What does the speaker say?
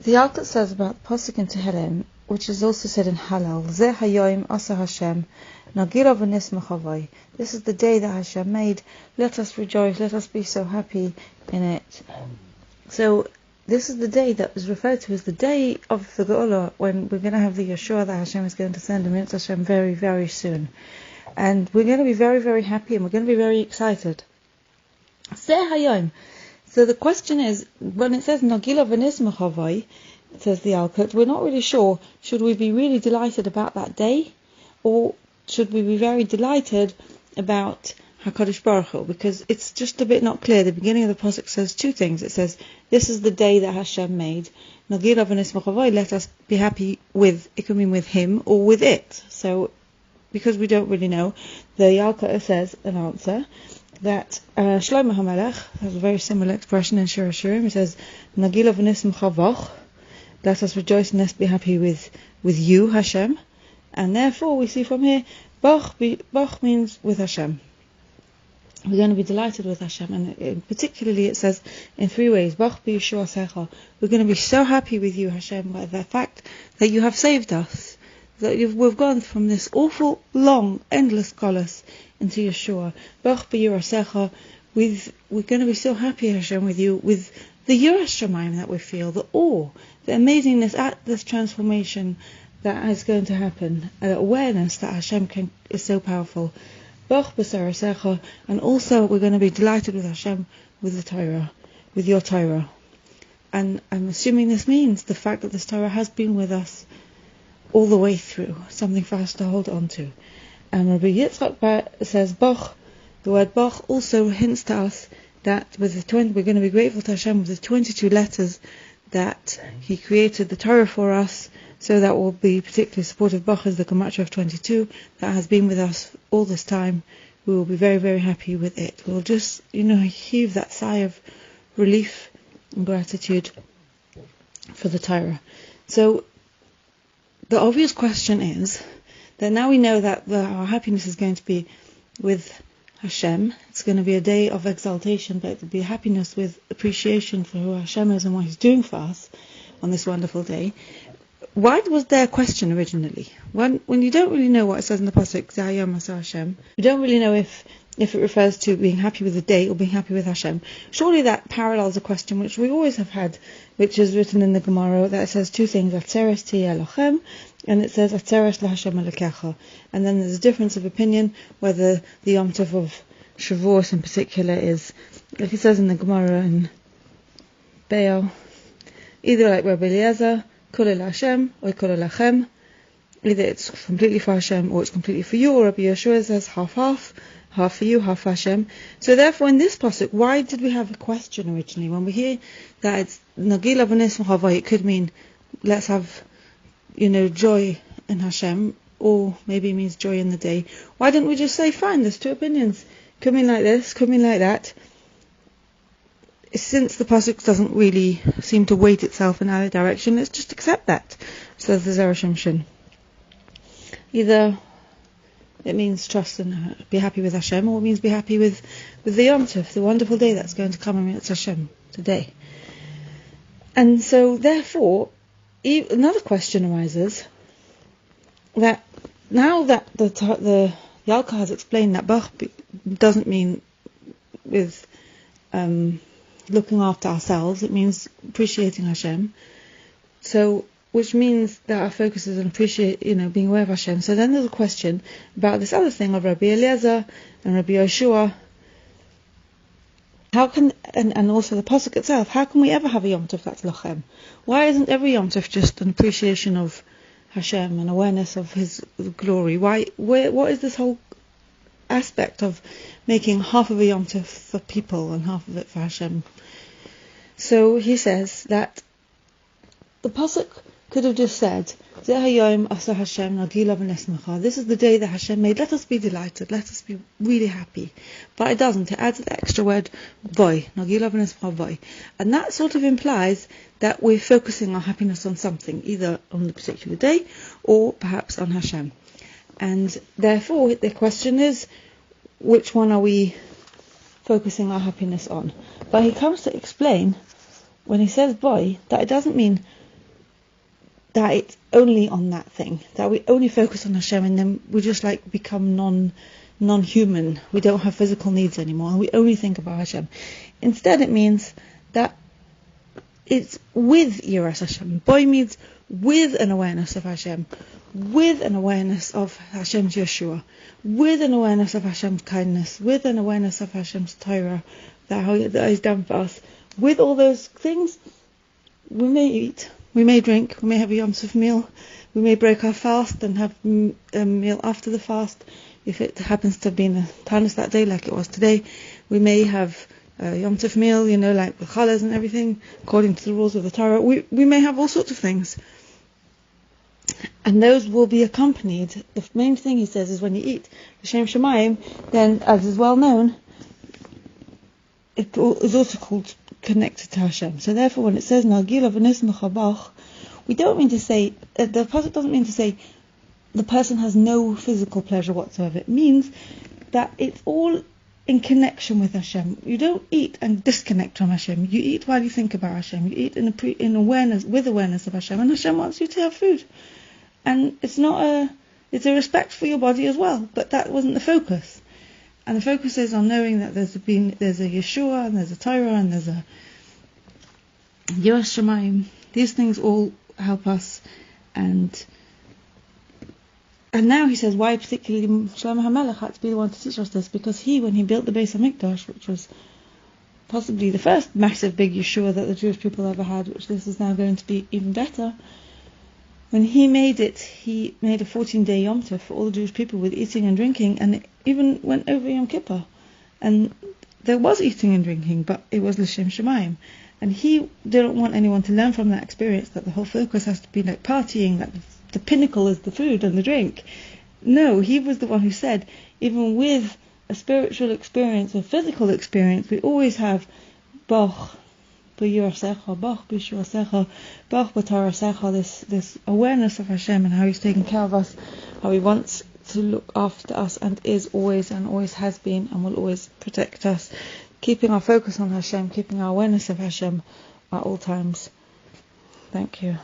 The Alkut says about the Pasuk in Tehillim, which is also said in Halal, Zeh hayoim asa Hashem, Nagila v'nismach havai. This is the day that Hashem made. Let us rejoice, let us be so happy in it. So this is the day that was referred to as the day of the Geula, when we're going to have the Yeshua that Hashem is going to send in Hashem very, very soon. And we're going to be very, very happy, and we're going to be very excited. Zeh hayoim. So the question is, when it says Nagila v'nismach havai, it says the Alkut, we're not really sure, should we be really delighted about that day, or should we be very delighted about HaKadosh Baruch Hu? Because it's just a bit not clear. The beginning of the Pasuk says two things. It says, this is the day that Hashem made. Nagila v'nismach havai, let us be happy with, it could mean with him or with it. So, because we don't really know, the Alkut says an answer that Shlomo HaMelech has a very similar expression in Zera Shimshon. It says, Nagila v'nismach havach, let us rejoice and let's be happy with you, Hashem. And therefore we see from here, Bach means with Hashem. We're going to be delighted with Hashem, and particularly it says in three ways, Bach b'Yeshua secha. We're going to be so happy with you, Hashem, by the fact that you have saved us, that we've gone from this awful, long, endless galus into Yeshua. Bach b'Yeshua secha. We're going to be so happy, Hashem, with you, with the Yiras Shamayim that we feel, the awe, the amazingness at this transformation that is going to happen, the awareness that Hashem is so powerful. Bach b'Zera Secha, and also we're going to be delighted with Hashem, with the Torah, with your Torah. And I'm assuming this means the fact that this Torah has been with us all the way through, something for us to hold on to. And Rabbi Yitzchak says Bach, the word Bach also hints to us that with we're going to be grateful to Hashem with the 22 letters that He created the Torah for us, so that will be particularly supportive. Bach is the gematria of 22 that has been with us all this time. We will be very, very happy with it. We'll just, heave that sigh of relief and gratitude for the Torah. So the obvious question is that now we know that our happiness is going to be with Hashem. It's going to be a day of exaltation, but it will be happiness with appreciation for who Hashem is and what He's doing for us on this wonderful day. Why was there a question originally? When you don't really know what it says in the Pasuk, Zayom Asa Hashem, you don't really know if it refers to being happy with the day or being happy with Hashem. Surely that parallels a question which we always have had, which is written in the Gemara, that says two things, Atzeres Tiyeh Lochem, and it says Atzeres LaHashem Elokecha. And then there's a difference of opinion whether the Yom Tov of Shavuos in particular is, like it says in the Gemara in Baal, either like Rabbi Eliezer, Kol Hashem or Kol Lachem, either it's completely for Hashem or it's completely for you, or Rabbi Yeshua says half for you, half for Hashem. So therefore in this pasuk, why did we have a question originally? When we hear that it's Nagila v'nismach havai, it could mean let's have joy in Hashem, or maybe it means joy in the day. Why didn't we just say fine, there's two opinions, could mean like this, could mean like that? Since the pasuk doesn't really seem to weight itself in either direction, let's just accept that, says the Zera Shimshon. Either it means trust and be happy with Hashem, or it means be happy with the Yom Tov, the wonderful day that's going to come, and it's Hashem today. And so therefore another question arises, that now that the Alkut has explained that Bach doesn't mean with looking after ourselves, it means appreciating Hashem. So, which means that our focus is on being aware of Hashem. So then there's a question about this other thing of Rabbi Eliezer and Rabbi Yeshua. How can, and also the pasuk itself, how can we ever have a Yom Tov that's lochem? Why isn't every Yom Tov just an appreciation of Hashem and awareness of His glory? What is this whole aspect of making half of a Yom Tov for people and half of it for Hashem? So he says that the pasuk could have just said, Zeh hayom asa Hashem nagila v'nismach. This is the day that Hashem made. Let us be delighted. Let us be really happy. But it doesn't. It adds the extra word voy, nagila v'nismach voy, and that sort of implies that we're focusing our happiness on something, either on the particular day or perhaps on Hashem. And therefore, the question is, which one are we focusing our happiness on? But he comes to explain, when he says boy, that it doesn't mean that it's only on that thing, that we only focus on Hashem, and then we just like become non-human. We don't have physical needs anymore, and we only think about Hashem. Instead, it means that it's with Yiras Hashem. Boy means with an awareness of Hashem, with an awareness of Hashem's Yeshua, with an awareness of Hashem's kindness, with an awareness of Hashem's Torah, that He's done for us. With all those things, we may eat, we may drink, we may have a Yom Tov meal, we may break our fast and have a meal after the fast, if it happens to have been a Tanis that day, like it was today. We may have a Yom Tov meal, like with challahs and everything, according to the rules of the Torah. We may have all sorts of things. And those will be accompanied. The main thing he says is when you eat L'Shem Shemayim, then, as is well known, it is also called connected to Hashem. So therefore, when it says Geula v'nis mechabach, we don't mean to say, the pasuk doesn't mean to say the person has no physical pleasure whatsoever. It means that it's all in connection with Hashem. You don't eat and disconnect from Hashem. You eat while you think about Hashem. You eat in awareness, with awareness of Hashem, and Hashem wants you to have food. And it's a respect for your body as well, but that wasn't the focus. And the focus is on knowing that there's a Yeshua, and there's a Torah, and there's a Yiras Shamayim. These things all help us, and now he says why particularly Shlomo HaMelech had to be the one to teach us this, because when he built the Beis HaMikdash, which was possibly the first massive big Yeshua that the Jewish people ever had, which this is now going to be even better, when he made it, he made a 14-day Yom Tov for all the Jewish people with eating and drinking, and it even went over Yom Kippur. And there was eating and drinking, but it was L'Shem Shemayim. And he didn't want anyone to learn from that experience that the whole focus has to be like partying, that the pinnacle is the food and the drink. No, he was the one who said, even with a spiritual experience, a physical experience, we always have Bach b'yirasecha, Bach b'shuasecha, Bach b'tarasecha, this awareness of Hashem and how He's taking care of us, how He wants to look after us and is always and always has been and will always protect us. Keeping our focus on Hashem, keeping our awareness of Hashem at all times. Thank you.